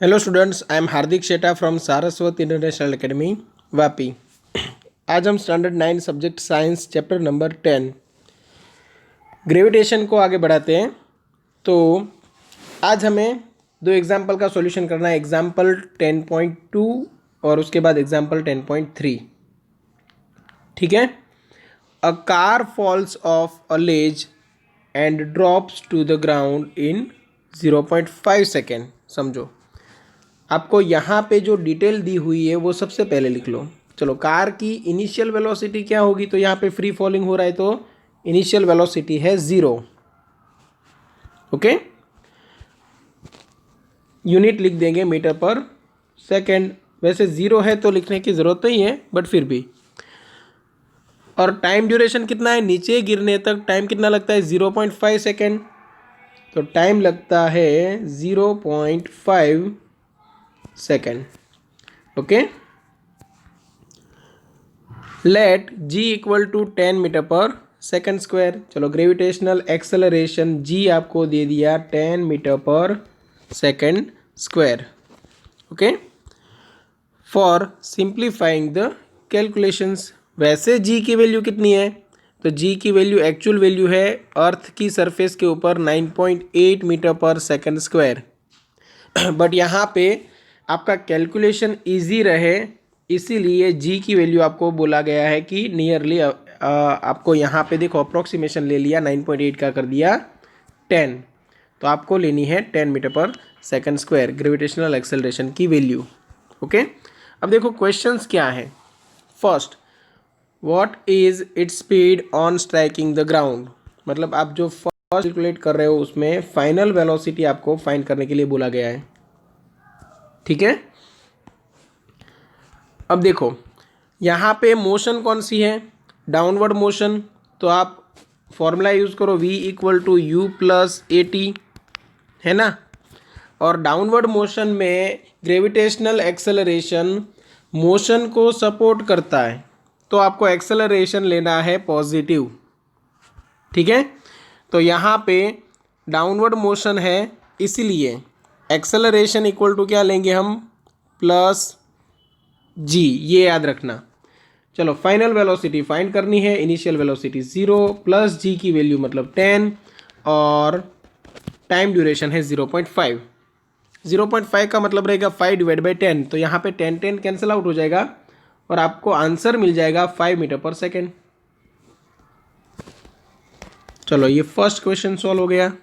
Hello students, I am Hardik Sheta from Saraswat international academy Vapi. आज हम standard 9 subject science chapter number 10 gravitation को आगे बढ़ाते हैं। तो आज हमें दो एग्जाम्पल का सॉल्यूशन करना है, एग्जाम्पल 10.2 और उसके बाद एग्जाम्पल 10.3। ठीक है। A car falls off a ledge and drops to the ground in 0.5 second. समझो, आपको यहाँ पे जो डिटेल दी हुई है वो सबसे पहले लिख लो। चलो, कार की इनिशियल वेलोसिटी क्या होगी, तो यहाँ पे फ्री फॉलिंग हो रहा है तो इनिशियल वेलोसिटी है 0। ओके, यूनिट लिख देंगे मीटर पर सेकेंड। वैसे 0 है तो लिखने की ज़रूरत नहीं है, बट फिर भी। और टाइम ड्यूरेशन कितना है, नीचे गिरने तक टाइम कितना लगता है, 0.5 सेकेंड। तो टाइम लगता है 0.5 second. Okay, let g equal to 10 metre per second square. चलो, ग्रेविटेशनल एक्सेलरेशन g आपको दे दिया 10 metre per second square. Okay, for simplifying the calculations. वैसे g की वैल्यू कितनी है, तो g की वैल्यू एक्चुअल वैल्यू है अर्थ की सरफेस के ऊपर 9.8 metre per second square. But यहाँ पे आपका कैलकुलेशन इजी रहे, इसीलिए जी की वैल्यू आपको बोला गया है कि नियरली आपको यहाँ पे देखो अप्रोक्सीमेशन ले लिया, 9.8 का कर दिया 10। तो आपको लेनी है 10 मीटर पर सेकंड स्क्वायर ग्रेविटेशनल एक्सेलरेशन की वैल्यू। ओके, अब देखो क्वेश्चंस क्या है। First, what is its speed on striking the ground. मतलब आप जो फर्स्ट कैलकुलेट कर रहे हो उसमें फाइनल वेलोसिटी आपको फाइंड करने के लिए बोला गया है। ठीक है, अब देखो यहाँ पे मोशन कौन सी है, डाउनवर्ड मोशन। तो आप फॉर्मूला यूज़ करो v equal to u plus a t, है ना। और डाउनवर्ड मोशन में ग्रेविटेशनल एक्सेलरेशन मोशन को सपोर्ट करता है, तो आपको एक्सेलरेशन लेना है पॉजिटिव। ठीक है, तो यहाँ पे डाउनवर्ड मोशन है, इसीलिए एक्सेलरेशन इक्वल टू क्या लेंगे हम, प्लस जी, ये याद रखना। चलो, फाइनल वेलोसिटी फाइंड करनी है, इनिशियल वेलोसिटी 0 प्लस जी की वैल्यू मतलब 10 और टाइम ड्यूरेशन है 0.5। 0.5 का मतलब रहेगा 5 डिवाइड बाई 10, तो यहाँ पे 10 कैंसिल आउट हो जाएगा और आपको आंसर मिल जाएगा 5 मीटर पर सेकेंड। चलो, ये फर्स्ट क्वेश्चन सॉल्व हो गया।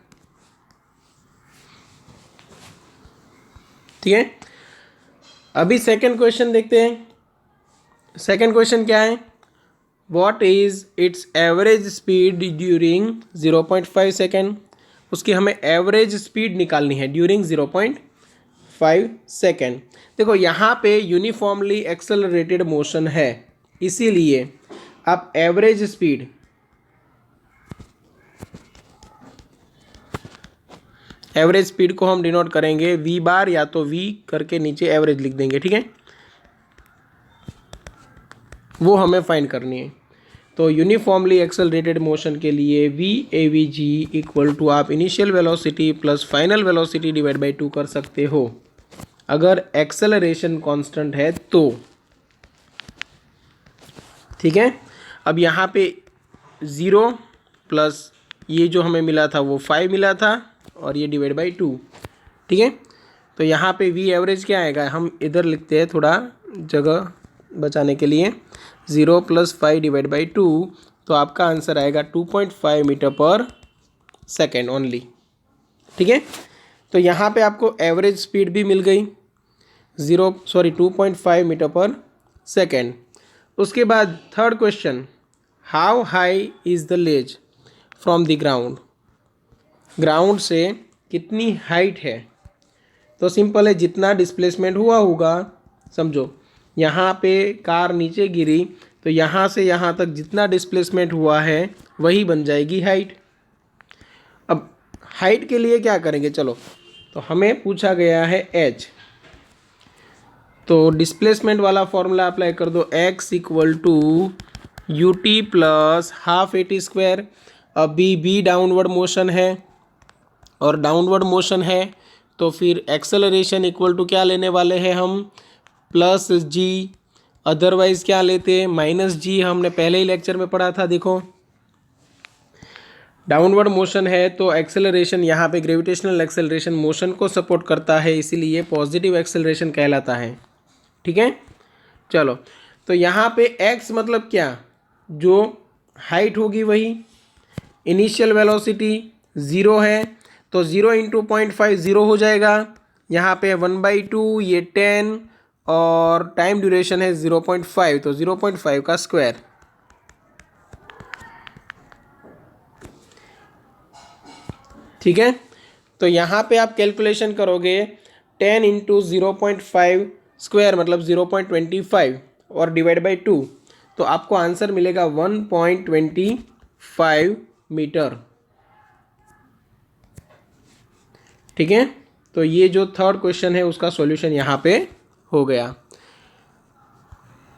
ठीक है, अभी सेकेंड क्वेश्चन देखते हैं। सेकेंड क्वेश्चन क्या है, what is it's average speed during 0.5 second. उसकी हमें एवरेज स्पीड निकालनी है ड्यूरिंग 0.5 सेकेंड। देखो यहाँ पे यूनिफॉर्मली एक्सेलरेटेड मोशन है, इसीलिए आप एवरेज स्पीड को हम डिनोट करेंगे v बार, या तो v करके नीचे एवरेज लिख देंगे। ठीक है, वो हमें फाइंड करनी है। तो यूनिफॉर्मली एक्सेलरेटेड मोशन के लिए v avg इक्वल टू आप initial velocity plus final velocity divide by 2 कर सकते हो, अगर एक्सेलरेशन कांस्टेंट है तो। ठीक है, अब यहाँ पे 0 प्लस ये जो हमें मिला था वो 5 मिला था, और ये डिवाइड बाई 2। ठीक है, तो यहाँ पे v एवरेज क्या आएगा, हम इधर लिखते हैं थोड़ा जगह बचाने के लिए, 0 प्लस 5 डिवाइड बाई 2, तो आपका आंसर आएगा 2.5 मीटर पर सेकेंड ओनली। ठीक है, तो यहाँ पे आपको एवरेज स्पीड भी मिल गई 2.5 मीटर पर सेकेंड। उसके बाद third question, how high is the ledge from the ground. Ground से कितनी हाइट है, तो सिंपल है, जितना डिस्प्लेसमेंट हुआ होगा। समझो, यहाँ पे कार नीचे गिरी तो यहाँ से यहाँ तक जितना डिस्प्लेसमेंट हुआ है वही बन जाएगी हाइट। अब हाइट के लिए क्या करेंगे, चलो, तो हमें पूछा गया है h, तो डिस्प्लेसमेंट वाला फॉर्मूला अप्लाई कर दो, x equal to u t plus half a t square. अभी भी डाउनवर्ड मोशन है और डाउनवर्ड मोशन है तो फिर एक्सेलरेशन इक्वल टू क्या लेने वाले हैं हम, प्लस जी, अदरवाइज क्या लेते हैं, माइनस जी। हमने पहले ही लेक्चर में पढ़ा था। देखो डाउनवर्ड मोशन है तो एक्सेलरेशन यहाँ पे ग्रेविटेशनल एक्सेलरेशन मोशन को सपोर्ट करता है, इसीलिए पॉजिटिव एक्सेलरेशन कहलाता है। ठीक है, चलो तो यहाँ पे x मतलब क्या, जो हाइट होगी वही, इनिशियल वेलोसिटी 0 है तो 0 इंटू 0.5 0 हो जाएगा। यहाँ पे 1/2, ये 10 और टाइम ड्यूरेशन है 0.5, तो 0.5 का स्क्वायर। ठीक है, तो यहाँ पे आप कैलकुलेशन करोगे 10 इंटू 0.5 स्क्वायर मतलब 0.25 और डिवाइड बाई 2, तो आपको आंसर मिलेगा 1.25 मीटर। ठीक है, तो ये जो थर्ड क्वेश्चन है उसका सॉल्यूशन यहाँ पे हो गया।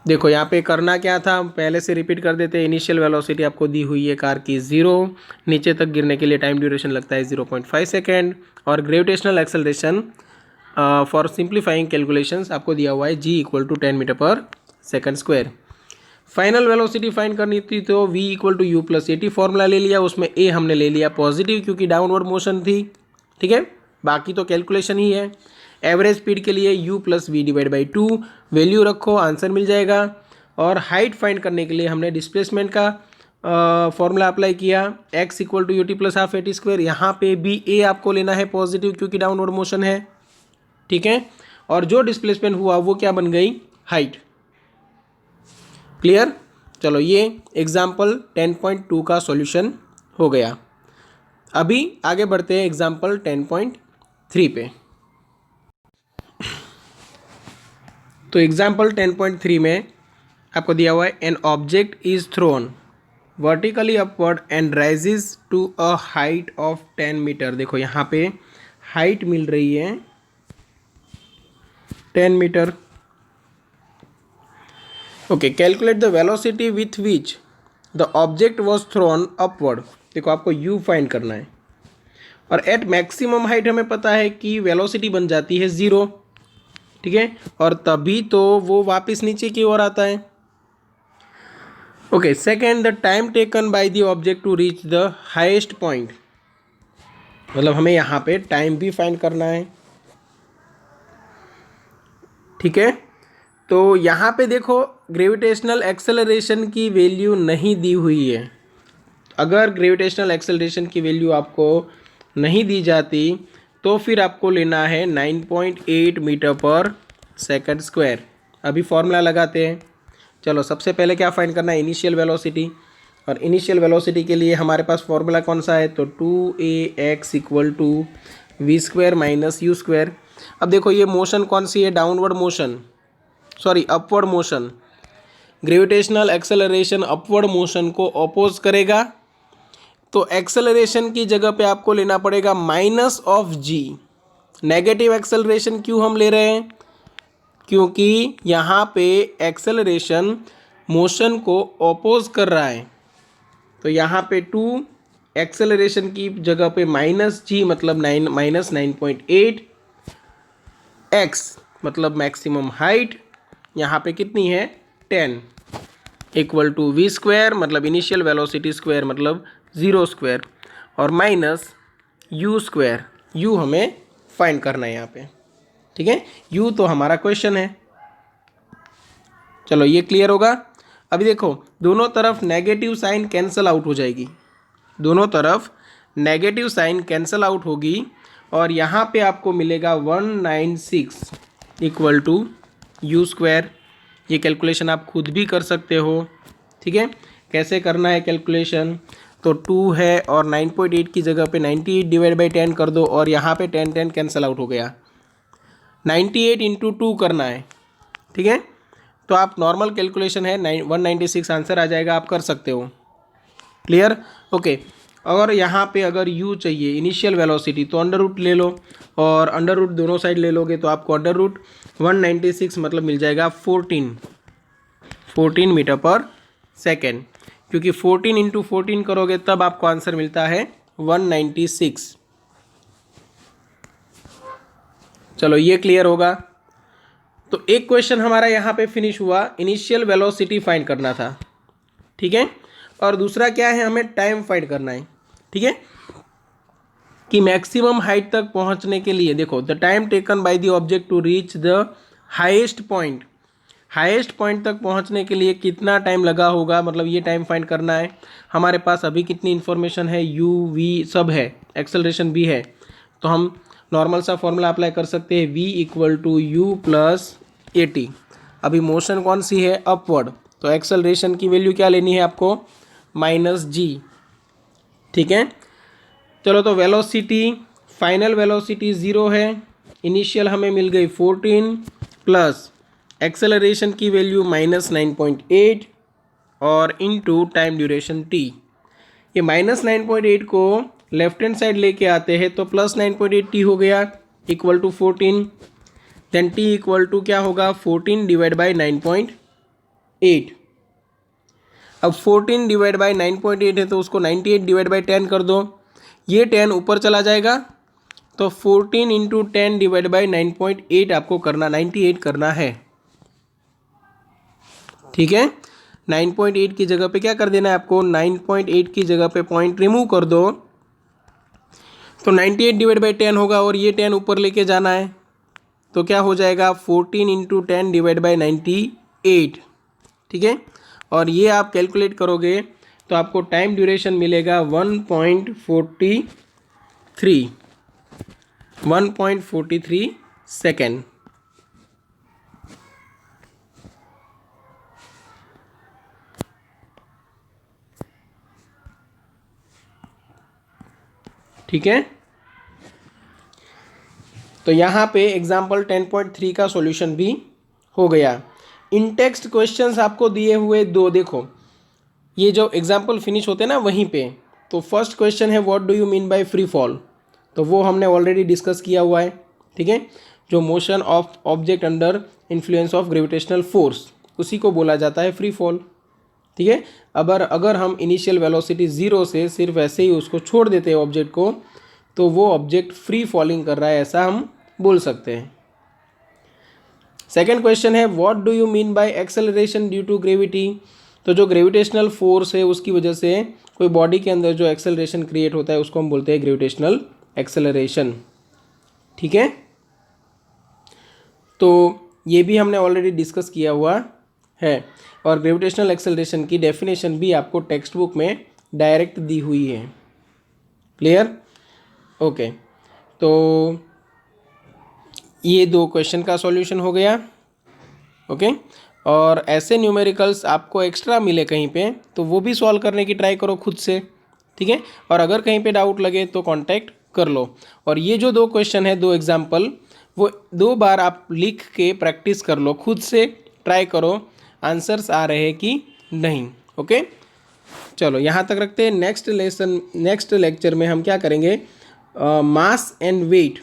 देखो यहाँ पे करना क्या था, हम पहले से रिपीट कर देते हैं। इनिशियल वेलोसिटी आपको दी हुई है कार की 0, नीचे तक गिरने के लिए टाइम ड्यूरेशन लगता है 0.5 सेकेंड, और gravitational acceleration for simplifying calculations आपको दिया हुआ है g equal to 10 metre per second square. Final velocity find करनी थी तो v equal to u plus a t formula ले लिया, उसमें a हमने ले लिया पॉजिटिव क्योंकि डाउनवर्ड मोशन थी। ठीक है, बाकी तो कैलकुलेशन ही है। एवरेज स्पीड के लिए u plus v divide by 2 value रखो, आंसर मिल जाएगा। और हाइट फाइंड करने के लिए हमने डिस्प्लेसमेंट का फॉर्मूला अप्लाई किया, x equal to u t plus half a t square. यहाँ पे भी a आपको लेना है पॉजिटिव क्योंकि डाउनवर्ड मोशन है। ठीक है, और जो डिस्प्लेसमेंट हुआ वो क्या बन गई, हाइट। क्लियर, चलो ये एग्जाम्पल 10.2 का सॉल्यूशन हो गया। अभी आगे बढ़ते हैं एग्जाम्पल 10.3 पे। तो एग्जाम्पल 10.3 में आपको दिया हुआ है an object is thrown vertically upward and rises to a height of 10 metre. देखो यहाँ पे हाइट मिल रही है 10 metre. Okay, calculate the velocity with which the object was thrown upward. देखो आपको u फाइंड करना है, और एट मैक्सिमम हाइट हमें पता है कि वेलोसिटी बन जाती है 0। ठीक है, और तभी तो वो वापस नीचे की ओर आता है। Okay, second the time taken by the object to reach the highest point, मतलब हमें यहाँ पे टाइम भी फाइंड करना है। ठीक है, तो यहाँ पे देखो ग्रेविटेशनल एक्सेलरेशन की वैल्यू नहीं दी हुई है। अगर ग्रेविटेशनल एक्सेलरेशन की वैल्यू आपको नहीं दी जाती तो फिर आपको लेना है 9.8 मीटर पर सेकंड स्क्वायर। अभी फॉर्मूला लगाते हैं। चलो सबसे पहले क्या फाइंड करना है, इनिशियल वेलोसिटी, और इनिशियल वेलोसिटी के लिए हमारे पास फॉर्मूला कौन सा है, तो 2ax equal to v square minus u square. अब देखो ये मोशन कौन सी है, downward motion, sorry upward motion. Gravitational acceleration upward motion को अपोज करेगा, तो एक्सेलरेशन की जगह पे आपको लेना पड़ेगा minus of g. Negative acceleration क्यों हम ले रहे हैं, क्योंकि यहाँ पे एक्सेलरेशन मोशन को अपोज कर रहा है। तो यहाँ पे 2 एक्सेलरेशन की जगह पे माइनस जी मतलब माइनस 9.8, एक्स मतलब मैक्सिमम हाइट यहाँ पे कितनी है 10 इक्वल टू वी स्क्वायर मतलब इनिशियल वेलोसिटी स्क्वायर मतलब 0 स्क्वायर, और माइनस यू स्क्वायर। यू हमें फाइंड करना है यहाँ पे। ठीक है, यू तो हमारा क्वेश्चन है। चलो ये क्लियर होगा। अभी देखो दोनों तरफ नेगेटिव साइन कैंसल आउट हो जाएगी, दोनों तरफ नेगेटिव साइन कैंसल आउट होगी, और यहाँ पे आपको मिलेगा 196 इक्वल टू यू स्क्वायर। ये कैलकुलेशन आप खुद भी कर सकते हो। ठीक है, कैसे करना है कैलकुलेशन, तो 2 है और 9.8 की जगह पे 98 डिवाइड बाई 10 कर दो, और यहाँ पे 10 कैंसल आउट हो गया। 98 इंटू 2 करना है। ठीक है, तो आप नॉर्मल कैलकुलेशन है 196 आंसर आ जाएगा, आप कर सकते हो। Clear, okay. और यहाँ पे अगर u चाहिए इनिशियल वेलोसिटी तो अंडर रूट ले लो, और अंडर रूट दोनों साइड ले लोगे तो आपको अंडर रूट 196 मतलब मिल जाएगा 14 मीटर पर सेकेंड, क्योंकि 14 इंटू 14 करोगे तब आपको आंसर मिलता है 196। चलो ये क्लियर होगा। तो एक क्वेश्चन हमारा यहाँ पे फिनिश हुआ, इनिशियल वेलोसिटी फाइंड करना था, ठीक है। और दूसरा क्या है, हमें टाइम फाइंड करना है, ठीक है, कि मैक्सिमम हाइट तक पहुँचने के लिए देखो the time taken by the object to reach the highest point, highest point तक पहुंचने के लिए कितना टाइम लगा होगा, मतलब ये टाइम फाइंड करना है। हमारे पास अभी कितनी इन्फॉर्मेशन है, यू वी सब है, एक्सेलरेशन भी है, तो हम नॉर्मल सा फॉर्मूला अप्लाई कर सकते हैं, v equal to u plus a t. अभी मोशन कौन सी है, अपवर्ड, तो एक्सेलरेशन की वैल्यू क्या लेनी है आपको, माइनस जी, ठीक है। चलो तो वेलोसिटी, फाइनल वेलोसिटी 0 है, इनिशियल हमें मिल गई 14 प्लस एक्सेलरेशन की वैल्यू -9.8 और इनटू टाइम ड्यूरेशन t। ये -9.8 को लेफ्ट हैंड साइड लेके आते हैं तो +9.8 t हो गया equal to 14, then t equal to क्या होगा 14 डिवाइड बाई 9.8। अब 14 डिवाइड बाई 9.8 है तो उसको 98 डिवाइड बाई 10 कर दो, ये 10 ऊपर चला जाएगा, तो 14 इंटू 10 डिवाइड बाई 9.8 आपको करना, 98 करना है, ठीक है। 9.8 की जगह पे क्या कर देना है आपको, 9.8 की जगह पे पॉइंट रिमूव कर दो, तो 98 डिवाइड बाई 10 होगा और ये 10 ऊपर लेके जाना है, तो क्या हो जाएगा 14 इंटू 10 डिवाइड बाई 98, ठीक है। और ये आप कैलकुलेट करोगे तो आपको टाइम ड्यूरेशन मिलेगा 1.43 सेकेंड, ठीक है। तो यहाँ पे एग्जाम्पल 10.3 का सॉल्यूशन भी हो गया। इन टेक्स्ट क्वेश्चंस आपको दिए हुए दो, देखो ये जो एग्जाम्पल फिनिश होते हैं ना वहीं पे, तो फर्स्ट क्वेश्चन है what do you mean by free fall, तो वो हमने ऑलरेडी डिस्कस किया हुआ है, ठीक है। जो motion of object under influence of gravitational force, उसी को बोला जाता है फ्री फॉल, ठीक है। अगर हम इनिशियल वेलोसिटी 0 से सिर्फ ऐसे ही उसको छोड़ देते हैं ऑब्जेक्ट को, तो वो ऑब्जेक्ट फ्री फॉलिंग कर रहा है, ऐसा हम बोल सकते हैं। सेकेंड क्वेश्चन है what do you mean by acceleration due to gravity, तो जो ग्रेविटेशनल फोर्स है उसकी वजह से कोई बॉडी के अंदर जो एक्सेलरेशन क्रिएट होता है उसको हम बोलते हैं ग्रेविटेशनल एक्सेलरेशन, ठीक है। तो ये भी हमने ऑलरेडी डिस्कस किया हुआ है, और ग्रेविटेशनल एक्सेलरेशन की डेफिनेशन भी आपको टेक्स्ट बुक में डायरेक्ट दी हुई है, क्लियर, ओके। तो ये दो क्वेश्चन का सॉल्यूशन हो गया, ओके। और ऐसे न्यूमेरिकल्स आपको एक्स्ट्रा मिले कहीं पे तो वो भी सॉल्व करने की ट्राई करो खुद से, ठीक है। और अगर कहीं पे डाउट लगे तो कांटेक्ट कर लो। और ये जो दो क्वेश्चन है, दो एग्जाम्पल, वो 2 बार आप लिख के प्रैक्टिस कर लो, खुद से ट्राई करो आंसर्स आ रहे कि नहीं, ओके। चलो यहाँ तक रखते हैं। नेक्स्ट लेक्चर में हम क्या करेंगे, मास एंड वेट,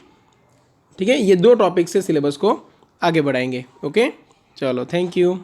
ठीक है। ये 2 टॉपिक से सिलेबस को आगे बढ़ाएंगे, ओके। चलो थैंक यू।